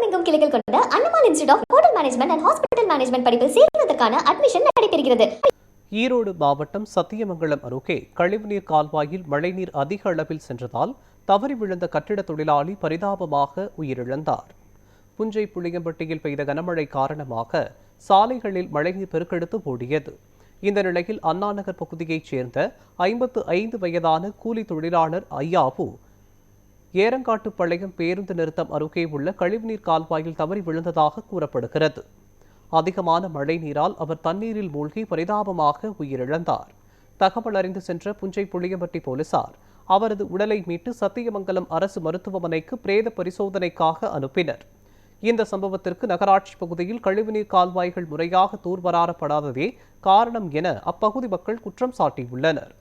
தமிழகமெங்கும் கிளைகள் கொண்ட Annamalai institute of hotel management and hospital management படிப்பில் சேர்வதற்கான அட்மிஷன் நடைபெறுகிறது. ஈரோடு மாவட்டம் சத்தியமங்கலம் அருகே கழிவுநீர் கால்வாயில் மழைநீர் அதிக அளவில் சென்றதால் தவறி விழுந்த கட்டிட தொழிலாளி பரிதாபமாக உயிரிழந்தார். புஞ்சை புளியம்பட்டியில் பெய்த கனமழை காரணமாக சாலைகளில் மழைநீர் பெருக்கெடுத்து ஓடியது. இந்த நிலையில் அண்ணாநகர் பகுதியைச் சேர்ந்த 55 வயதான கூலி தொழிலாளர் ஐயாவு ஏரங்காட்டுப்பாளையம் பேருந்து நிறுத்தம் அருகே உள்ள கழிவுநீர் கால்வாயில் தவறி விழுந்ததாக கூறப்படுகிறது. அதிகமான மழை நீரால் அவர் தண்ணீரில் மூழ்கி பரிதாபமாக உயிரிழந்தார். தகவல் அறிந்து சென்ற புஞ்சை புளியம்பட்டி போலீசார் அவரது உடலை மீட்டு சத்தியமங்கலம் அரசு மருத்துவமனைக்கு பிரேத பரிசோதனைக்காக அனுப்பினர். இந்த சம்பவத்திற்கு நகராட்சி பகுதியில் கழிவுநீர் கால்வாய்கள் முறையாக தூர்வாரப்படாததே காரணம் என அப்பகுதி மக்கள் குற்றம் சாட்டியுள்ளனர்.